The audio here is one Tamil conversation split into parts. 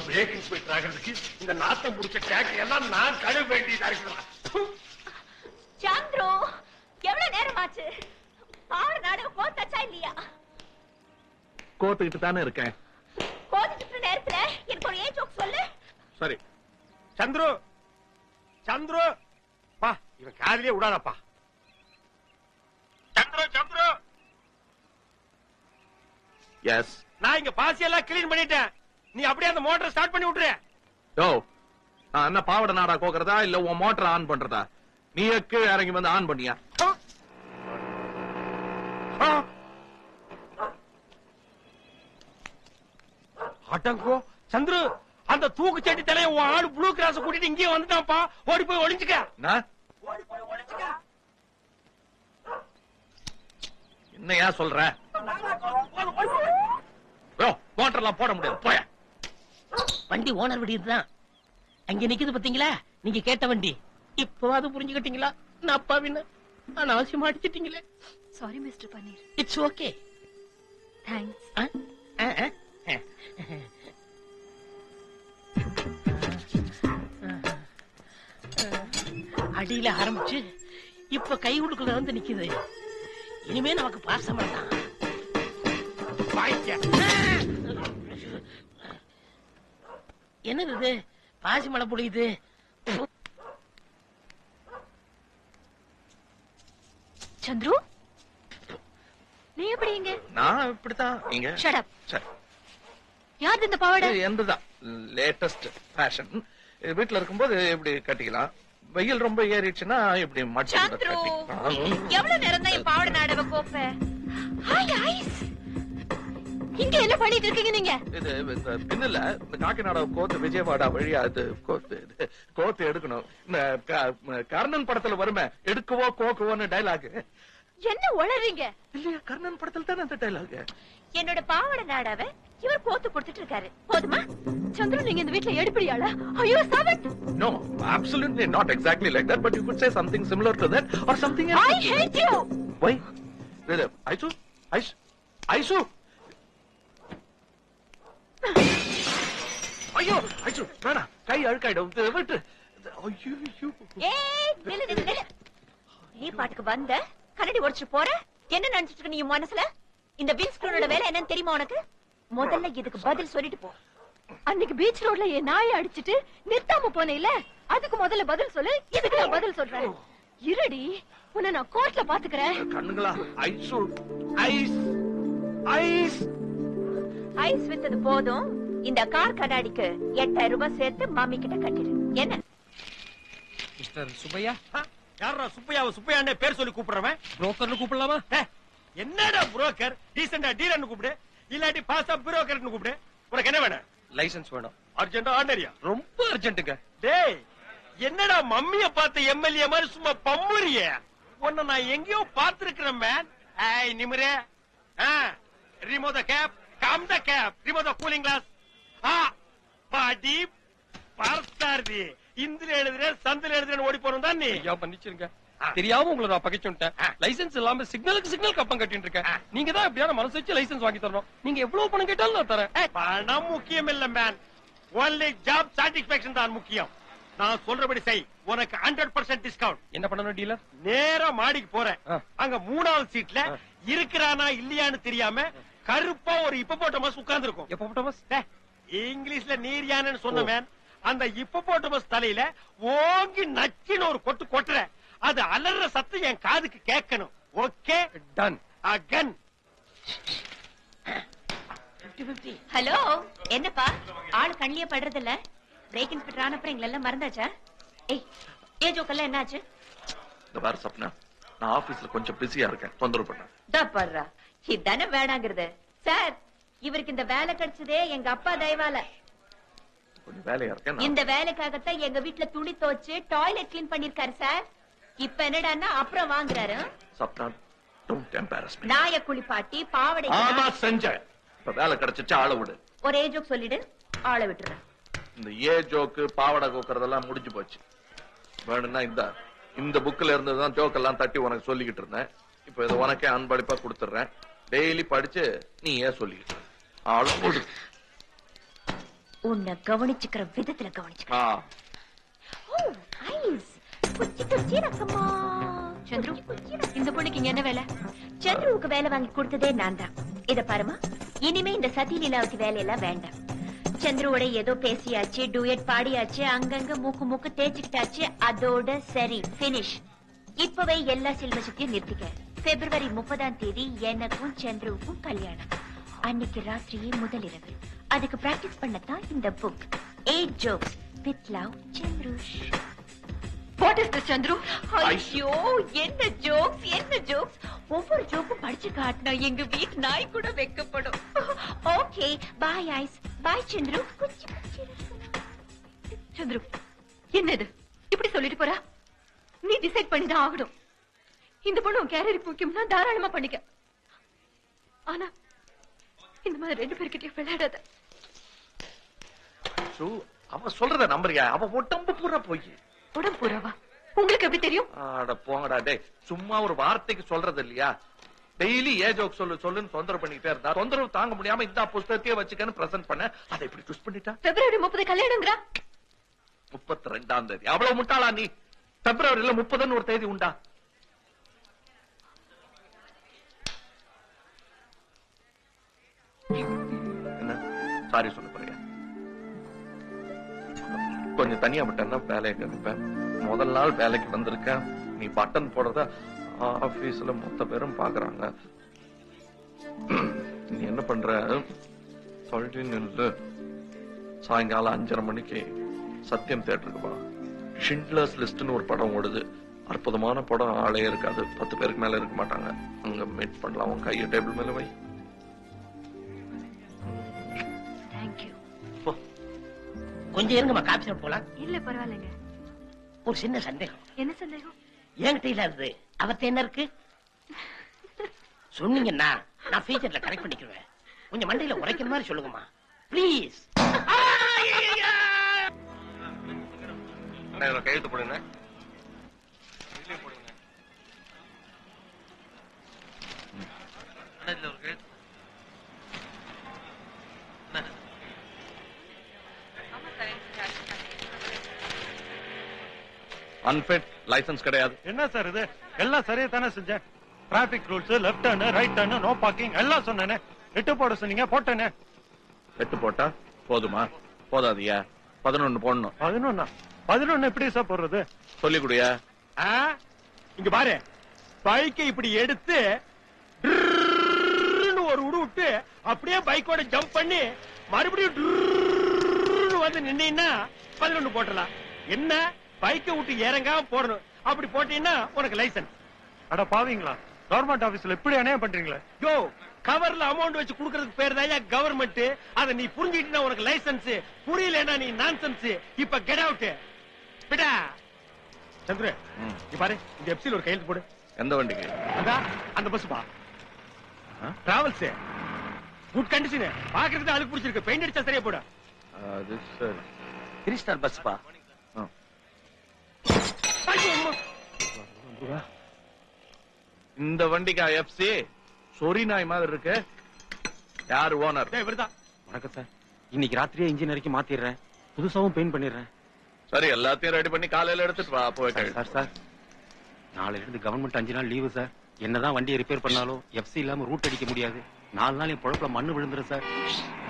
பிரேக் இன்ஸ்பெக்டர் ஆகிறதுக்கு இந்த நாத்தம் முடிச்ச கேக்கையெல்லாம் நான் கழுவ வேண்டியதா இருக்கிறேன். சந்திரு, எவ்வளவு நேரம் ஆச்சு? பாரு நாடகம் கோத்தாச்சா இல்லையா? கோத்துக்கிட்டு தானே இருக்கேன். கோத்துட்டு நேரத்துல எனக்கு ஒரு ஏன் ஜோக் சொல்லு. சரி சந்துரு, சந்துரு பா, இவன் காதலியே விடாதப்பா. சந்துரு, சந்துரு, எஸ். நான் இங்க பாசி எல்லாம் கிளீன் பண்ணிட்டேன். நீ அப்படியே அந்த மோட்டரை ஸ்டார்ட் பண்ணி விட்டுரு. யோ, நான் என்ன பாவட நாடா கோக்குறதா இல்ல உன் மோட்டர் ஆன் பண்றதா? நீ கீழே இறங்கி வந்து ஆன் பண்ணியா? அடங்கோ சந்துரு, அந்த தூக்கு சட்டி தலைய உன் ஆளு ப்ளூ கிராஸ் கூட்டிட்டு இங்கே வந்துட்டான்ப்பா. ஓடி போய் ஒளிஞ்சுக்க. என்னையா சொல்ற? மோட்டர் எல்லாம் போட முடியாது, போய. வண்டி ஓனர் வண்டி இதுதான். அங்க நிக்குது பாத்தீங்களா, நீங்க கேட்ட வண்டி. இப்பவாது புரிஞ்சுக்கிட்டீங்களா? நான் அப்பாவின்னு அனாவசியமா அடிச்சிட்டீங்களே. Sorry mister Panneer. It's okay. Thanks. அடியில ஆரம்பிச்சு இப்ப கை உடுக்குள்ள வந்து நிக்குது. இனிமே நமக்கு பாசமா தான். என்னது இது? பாசி மழை பொழியுது. சந்துரு, நீ எப்படி இங்க? நான் இப்படித்தான். இங்க ஷட் அப். சரி, யார் இந்த பாவாடை? என்னதான் லேட்டஸ்ட் ஃபேஷன். வீட்டுல இருக்கும்போது இப்படி கட்டிக்கலாம். வெயில் ரொம்ப ஏறிடுச்சுன்னா இப்படி மடிச்சு சந்துரு, எவ்வளவு நேரம் தான் பாவாடை நாடகம் கோப்ப? ஹாய் ஐஸ், இங்க என்ன பண்ணிட்டு இருக்கீங்க நீங்க? இது பின்னல இந்த காக்கிநாடா கோத்து விஜயவாடா வழியா அது கோத்து எடுக்கணும். இந்த கர்ணன் படத்துல வருமே, எடுக்கவோ கோக்குவோன்னு டைலாக். என்ன உளறீங்க? இல்லையா, கர்ணன் படத்துல தானே அந்த டைலாக். என்னோட பாவாடை நாடாவை இவர் கோத்து கொடுத்துட்டு இருக்காரு. போதுமா? சந்திரு, நீங்க இந்த வீட்ல எடுப்படியாளா? ஐயோ சவட். No, absolutely not exactly like that, but you could say something similar to that or something else. I hate you. Why? Aisu, Aisu. ஐயோ, ஐசு வேணா, கை அழுக்காயிடும். விட்டு. ஐயோ, ஏய், நில்லு நில்லு நில்லு. நீ பாட்டுக்கு வந்த கண்ணாடி உடைச்சு போற. என்ன நினைச்சிட்டு இருக்க நீ மனசுல? இந்த வின்ஸ்கிரீனோட வேலை என்னன்னு தெரியுமா உனக்கு? முதல்ல இதுக்கு பதில் சொல்லிட்டு போ. அன்னைக்கு பீச் ரோட்ல என் நாயை அடிச்சிட்டு நிறுத்தாம போனேல, அதுக்கு முதல்ல பதில் சொல்லு. இதுக்கு நான் பதில் சொல்றேன். இருடி, உன்னை நான் கோர்ட்ல பாத்துக்கிறேன். கண்ணுங்களா? ஐசு, ஐஸ், ஐஸ், ஐஸ் வித்தது போதும். இந்த கார் கண்ணாடிக்கு 8000 ரூபாய் சேர்த்து மாமி கிட்ட கட்டிடு. என்ன மிஸ்டர் சுப்பையா? யாரா சுப்பையாவை சுப்பையாண்டே பேர் சொல்லி கூப்பிடுறவன்? புரோக்கர்னு கூப்பிடலாமா? என்னடா புரோக்கர்? டீசெண்டா டீலர்னு கூப்பிடு, இல்லாட்டி பாசா புரோக்கர்னு கூப்பிடு. உனக்கு என்ன வேணும்? லைசன்ஸ் வேணும். அர்ஜென்டா ஆர்டினரியா? ரொம்ப அர்ஜென்ட்டுங்க. டேய், என்னடா மம்மிய பார்த்த எம்எல்ஏ மாதிரி சும்மா பம்முறிய? உன்னை நான் எங்கேயோ பார்த்திருக்கிறேன் மேன். ஏய் நிமிரே, remove the cap, come the cap, remove the cooling glass. பாடி பார்த்தாரு. இந்திர எழுதுற சந்தில எழுதுறன்னு ஓடி போறோம் தான் நீ. ஐயா மன்னிச்சிருங்க, தெரியாம உங்களை நான் பகைச்சுட்டேன். லைசன்ஸ் இல்லாம சிக்னலுக்கு சிக்னல் கப்பம் கட்டிட்டு இருக்கேன். நீங்க தான் எப்படியான மனசு வச்சு லைசன்ஸ் வாங்கி தரணும். நீங்க எவ்வளவு பணம் கேட்டாலும் நான் தரேன். பணம் முக்கியம் இல்ல மேன், ஒன்லி ஜாப் சாட்டிஸ்பாக்சன் தான் முக்கியம். நான் சொல்றபடி செய், உனக்கு 100% டிஸ்கவுண்ட். என்ன பண்ணணும் டீலர்? நேரா மாடிக்கு போறேன். அங்க 3வது சீட்ல இருக்கிறானா இல்லையான்னு தெரியாம கருப்பா ஒரு ஹிப்போபோட்டமஸ் உட்கார்ந்து இருக்கும். ஹிப்போபோட்டமஸ் இங்கிலீஷ்ல நீரியானு சொன்ன மேன். அந்த ஹிப்போபோட்டமஸ் தலையில ஓங்கி நச்சின்னு ஒரு கொட்டு கொட்டுற. அது அலற சத்தம் என் காதுக்கு கேட்கணும். Okay done. அகன். ஹலோ, என்னப்பா ஆளு கண்ணிலே படுறது இல்ல? பிரேக் இன்ஸ்பெக்டர் ஆன அப்புறம் எங்களெல்லாம் மறந்தாச்சா? ஏய், ஏஜோக்கெல்லாம் என்னாச்சு? இந்த பாரு சப்னா, நான் ஆபீஸ்ல கொஞ்சம் பிஸியா இருக்கேன், தொந்தரவு பண்ண. தப்பறா, இதானே வேணாங்கிறது. சார், இவருக்கு இந்த வேலை கிடைச்சதே எங்க அப்பா தயவால. கொஞ்சம் வேலையா இருக்கேன். இந்த வேலைக்காகத்தான் எங்க வீட்டுல துணி துவைச்சு டாய்லெட் கிளீன் பண்ணிருக்காரு சார். இப்ப என்னடான்னா அப்புறம் வாங்குறாரு. Sapna, don't embarrass me. நாய குளிப்பாட்டி பாவடை. ஆமா செஞ்சேன். இப்ப வேலை கிடைச்சிச்சு, ஆளை விடு. ஒரே ஜோக் சொல்லிடு, ஆளை விட்டுறேன். இந்த ஏ ஜோக்கு பாவடை கோக்குறதெல்லாம் முடிஞ்சு போச்சு. வேணும்னா இந்த புக்ல இருந்துதான் ஜோக் எல்லாம் தட்டி உனக்கு சொல்லிக்கிட்டு இருந்தேன். இப்ப இதை உனக்கே அன்பளிப்பா கொடுத்துறேன். டெய்லி படிச்சு நீ ஏன் சொல்லிக்கிட்டு ஆளு கொடு. உன்னை கவனிச்சுக்கிற விதத்துல கவனிச்சுக்க. சந்துரு, இந்த பொண்ணுக்கு இங்க என்ன வேலை? சந்துருவுக்கு வேலை வாங்கி கொடுத்ததே நான் தான். இத பாருமா, இனிமே இந்த சதி லீலாவுக்கு வேலையெல்லாம் வேண்டாம். சந்துருவோட ஏதோ பேசியாச்சு, டூயட் பாடியாச்சு, அங்கங்க மூக்கு தேய்ச்சிக்கிட்டாச்சு, அதோட சரி, பினிஷ். இப்பவே எல்லா சில்வசத்தையும் நிறுத்திக்க. பிப்ரவரி 30ஆம் தேதி எனக்கும் சந்துருவுக்கும் கல்யாணம். அன்னைக்கு ராத்திரியே முதல் இரவு. அதுக்கு பிராக்டிஸ் பண்ணத்தான் இந்த book 8 jokes with love, Chandrush. What is this, Chandru? ஐயோ, என்ன ஜோக்ஸ். ஒவ்வொரு ஜோக்கும் படிச்சு காட்டினா எங்க வீட்டு நாய் கூட வெக்கப்படும். ஓகே, பாய் ஐஸ், பாய் சந்துரு. சந்துரு, என்னது இப்படி சொல்லிட்டு போறா? நீ டிசைட் பண்ணிதான் ஆகணும். இந்த பொண்ணு உன் கேரியர் முக்கியம்னா தாராளமா பண்ணிக்க. ஆனா இந்த மாதிரி 2 பேர்கிட்டயும் விளையாடாத. அவ சொல்றத நம்புறியா? அவ உடம்பு பூரா போய். உடம்பு பூராவா? உங்களுக்கு எப்படி தெரியும்? அட போங்கடா டேய், சும்மா ஒரு வார்த்தைக்கு சொல்றது இல்லையா? டெய்லி ஏ ஜோக் சொல்லுன்னு தொந்தரவு பண்ணிட்டே இருந்தா தொந்தரவு தாங்க முடியாம இந்த புஸ்தகத்தையே வச்சுக்கன்னு பிரசன்ட் பண்ண. அதை இப்படி ட்விஸ்ட் பண்ணிட்டா. பிப்ரவரி 30 கல்யாணம்ங்கறா? 32ஆம் தேதி. அவ்வளவு முட்டாளா நீ? பிப்ரவரியில 30ன்னு ஒரு தேதி உண்டா? என்ன சாரி சொல்ல போறியா? கொஞ்சம் தனியா விட்டா வேலையை கண்டிப்பேன். முதல் நாள் வேலைக்கு வந்திருக்க, நீ பட்டன் போடுறத ஆபீஸ்ல மொத்த பேரும் பாக்குறாங்க. நீ என்ன பண்ற? சொல்லிட்டு சாயங்காலம் 5:30 மணிக்கு சத்தியம் தியேட்டருக்கு போ. ஷிண்ட்லர்ஸ் லிஸ்ட்னு ஒரு படம் ஓடுது. அற்புதமான படம், ஆளே இருக்காது, 10 பேருக்கு மேல இருக்க மாட்டாங்க. அங்க மீட் பண்ணலாம். உன் கையை டேபிள் மேல வை. கொஞ்சம் இருங்கம்மா, காபி சாப்பிட்டு போலாம். இல்ல பரவாயில்லைங்க. ஒரு சின்ன சந்தேகம். என்ன சந்தேகம்? என்கிட்ட இல்லாதது அவர்கிட்ட என்ன இருக்கு? சொன்னீங்கன்னா நான் ஃபியூச்சர்ல கரெக்ட் பண்ணிக்குவேன். கொஞ்சம் மண்டையில உரைக்கிற மாதிரி சொல்லுங்கம்மா, பிளீஸ். கையெழுத்து போடுங்க. அன்ஃபிட், லைசன்ஸ் கிடையாது. என்ன சார் இது? எல்லாம் சரியா தானே செஞ்சேன். Traffic rules, left turn, right turn, no parking எல்லாம் சொன்னேனே. 8 போட சொன்னீங்க, போட்டேனே. 8 போட்டா போதுமா? போதாதியா? 11 போடணும். 11 எப்படி சார் போடுறது? சொல்லி குடியா. இங்க பாரு, பைக்கை இப்படி எடுத்து ஒரு உடு விட்டு அப்படியே பைக்கோட ஜம்ப் பண்ணி மறுபடியும் வந்து நின்னா 11 போட்டலாம். என்ன பைக்கை விட்டு இறங்காம போடணும். அப்படி போட்டீங்கன்னா உனக்கு லைசன்ஸ். அட பாவீங்களா, கவர்மெண்ட் ஆபீஸ்ல இப்படி அநியாயம் பண்றீங்களா? யோ, கவர்ல அமௌண்ட் வச்சு குடுக்கறதுக்கு பேர் தான் கவர்மெண்ட். அதை நீ புரிஞ்சுக்கிட்டா உனக்கு லைசன்ஸ், புரியலன்னா நீ நான்சென்ஸ். இப்ப கெட் அவுட். விடா சந்திர, நீ பாரு, இந்த எப்சில ஒரு கையெழுத்து போடு. எந்த வண்டிக்கு? அந்த பஸ் பா, டிராவல்ஸ், குட் கண்டிஷன். பாக்குறது அழுக்கு பிடிச்சிருக்கு, பெயிண்ட் அடிச்சா சரியா போட. அது சரி. 3 ஸ்டார் பஸ் பா. இந்த வண்டிக்கா எஃப்சி? சொரி நாய் மாதிரி இருக்கு. யாரு ஓனர்? இவர்தான். வணக்கம் சார், இன்னைக்கு ராத்திரியே இன்ஜின் வரைக்கும் மாத்திடுறேன், புதுசாவும் பெயிண்ட் பண்ணிடுறேன். சரி, எல்லாத்தையும் ரெடி பண்ணி காலையில எடுத்துட்டு வா. போய் சார், நாளைல இருந்து கவர்மெண்ட் 5 நாள் லீவு சார். என்னதான் வண்டியை ரிப்பேர் பண்ணாலும் எஃப்சி இல்லாம ரூட் அடிக்க முடியாது. 4 நாள் என் பொழப்புல மண்ணு விழுந்துரும் சார்.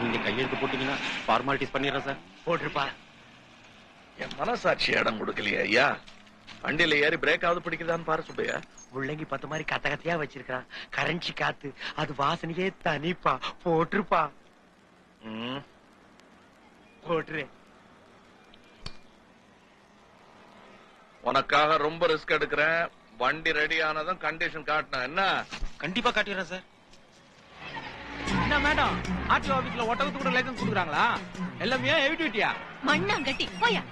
நீங்க கையெழுத்து போட்டீங்கன்னா ஃபார்மாலிட்டிஸ் பண்ணிடுறேன் சார். போட்டிருப்பா. என் மனசாட்சி இடம் கொடுக்கலையா ஐயா? வண்டியில ஏறி பிரேக்காவது பிடிக்குதான்னு பாரு சுப்பையா. முள்ளங்கி 10 மாதிரி கத்த கத்தையா வச்சிருக்கான். கரஞ்சி காத்து, அது வாசனையே தனிப்பா. போட்டிருப்பா. போட்டுரு. உனக்காக ரொம்ப ரிஸ்க் எடுக்கிறேன். வண்டி ரெடி ஆனதும் கண்டிஷன் காட்டணும். என்ன? கண்டிப்பா காட்டிடுறேன் சார். என்ன மேடம், ஆர்டிஓ ஆபீஸ்ல ஒட்டகத்துக்கு கூட லைசன்ஸ் கொடுக்குறாங்களா? எல்லாமே ஹெவி டியூட்டியா? மண்ணாங்கட்டி போயா.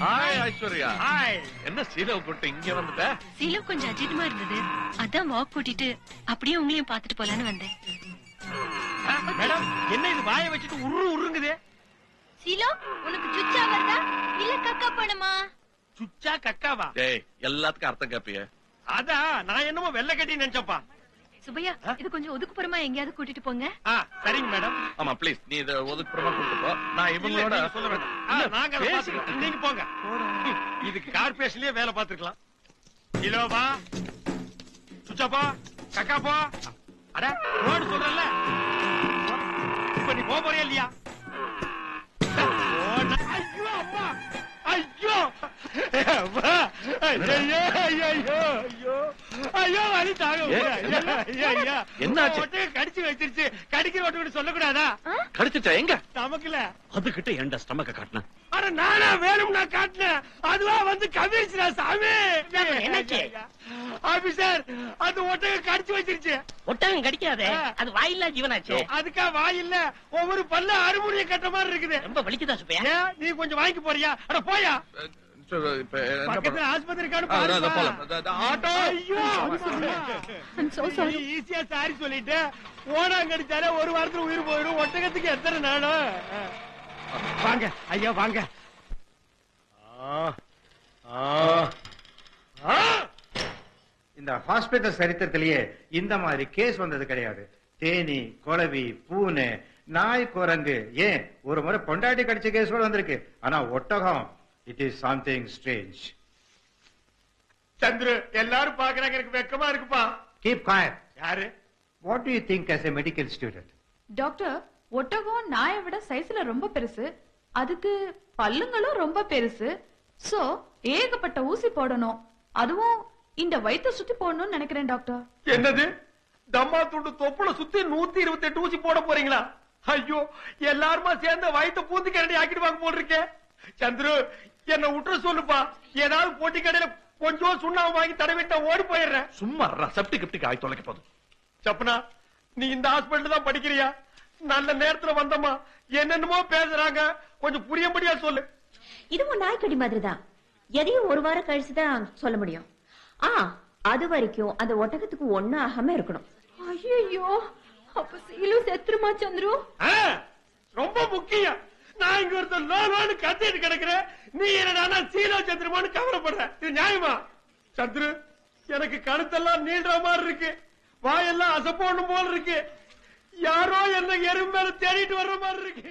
ஹாய் ஐஸ்வர்யா. ஹாய். என்ன சீலவ கூட்டு இங்க வந்துட்ட? சீலம் கொஞ்சம் அஜிதமா இருந்தது, அதான் வாக் கூட்டிட்டு அப்படியே உங்களையும் பாத்துட்டு போலான்னு வந்தேன். மேடம், என்ன இது வாயை வச்சுட்டு உருங்குது? சீலம், உனக்கு சுச்சா வருதா இல்ல கக்கா பண்ணுமா? சுச்சா கக்காவா? டேய், எல்லாத்துக்கும் அர்த்தம் கேப்பிய. அதான் நான் என்னமோ வெள்ளை கட்டி நினைச்சப்பா. சுபையா இது கொஞ்சம் ஒதுக்குப்புறமா எங்கேயாவது கூட்டிட்டு போங்க. சரிங்க மேடம். ஆமா ப்ளீஸ் நீ இதை ஒதுக்குப்புறமா கூட்டு போ. நான் இவங்களோட சொல்ல வேண்டாம். நாங்க அதை பாத்துக்கிறோம். நீங்க போங்க. இதுக்கு கார்பரேஷன்லயே வேலை பார்த்துக்கலாம். இலோவா சுச்சப்பா கக்காப்பா அட ரோடு சொல்றல. இப்ப நீ போறியா இல்லையா? ஐயோ அம்மா ஐயோ ஐயோ ஐயோ ஐயோ ஐயோ வலி தாங்க. என்னாச்சு? கடிச்சு வச்சிருச்சு. கடிக்கிற ஒட்டு சொல்லக்கூடாதா? கடிச்சிட்டா எங்க? நமக்குல அதுகிட்ட ஏன்டா ஸ்டமக்க காட்டின? அட நானா வேணும்னா காட்டினேன். அதுவா வந்து கவிழ்ச்சிடா சாமி. என்னாச்சு? ஆபீசர் அது ஒட்டக கடிச்சு வச்சிருச்சு. ஒட்டகம் கடிக்காதே, அது வாயில்லா ஜீவனாச்சே. அதுக்கா வாய் இல்ல, ஒவ்வொரு பல்ல அறுமுறைய கட்ட மாதிரி இருக்குது. ரொம்ப வலிக்குதா சுப்பையா? ஏன், நீ கொஞ்சம் வாங்கி போறியா? அட போயா. இப்ப என்ன பக்கத்துல பண்ண? ஆஸ்பத்திரி கார்டு அதான் பாருங்க. போலாம். ஆட்டோ. ஐயோ நீ ஈஸியா சாரி சொல்லிட்டு ஓனாங்க அடிச்சாலே ஒரு வாரத்துல உயிர் போயிடும். ஒட்டகத்துக்கு எத்தனை நாளும்? வாங்க ஐயா வாங்க. இந்த ஹாஸ்பிட்டல் சரித்திரத்திலேயே இந்த மாதிரி கேஸ் வந்தது கிடையாது. தேனி, குளவி, பூனை, நாய், குரங்கு, ஏன் ஒரு முறை பொண்டாட்டி கடிச்ச கேஸ் கூட வந்திருக்கு. ஆனா ஒட்டகம், it is something strange. Chandru எல்லாரும் பாக்குறாங்க, எனக்கு வெக்கமா இருக்குப்பா. Keep quiet. யாரு? What do you think as a medical student? Doctor, ஒட்டகம் நாயை விட சைஸ்ல ரொம்ப பெருசு, அதுக்கு பல்லுங்களும் ரொம்ப பெருசு. சோ ஏகப்பட்ட ஊசி போடணும். அதுவும் இந்த வயித்தை சுத்தி போடணும்னு நினைக்கிறேன் டாக்டர். என்னது? தம்மா துண்டு தொப்புல சுத்தி 128 ஊசி போட போறீங்களா? ஐயோ எல்லாருமா சேர்ந்து வயிற்று பூந்து கரண்டி ஆக்கிடுவாங்க போல் இருக்கேன். சந்திரு என்ன விட்டுற சொல்லுப்பா. ஏதாவது போட்டி கடையில கொஞ்சம் சுண்ணாம்பு வாங்கி தடவிட்டா ஓடி போயிடுறேன். சும்மா செப்டி கிப்டிக்கு ஆய் தொலைக்க போதும். சப்பனா நீ இந்த ஹாஸ்பிட்டல் தான் படிக்கிறியா? நல்ல நேரத்துல வந்தம்மா. என்னென்னமோ பேசுறாங்க, கொஞ்சம் புரியும்படியா சொல்லு. இதுவும் நாய்க்கடி மாதிரிதான். எதையும் ஒரு வாரம் கழிச்சுதான் சொல்ல முடியும். அது வரைக்கும் அந்த ஒட்டகத்துக்கு ஒண்ணு ஆகாம இருக்கணும். ஐயோ, அப்ப சீலு செத்துருமா சந்துரு? ரொம்ப முக்கியம். நான் இங்க ஒருத்தர் லோனு கத்திட்டு கிடக்குறேன். நீ என்னடா சீலோ சந்திரமான்னு கவலைப்படுற? இது நியாயமா? சந்திரு எனக்கு கழுத்தெல்லாம் நீள்ற மாதிரி இருக்கு, வாயெல்லாம் அசப்போணும் போல இருக்கு. யாரோ என்ன எறும்பு மேல தேடிட்டு வர்ற மாதிரி இருக்கு.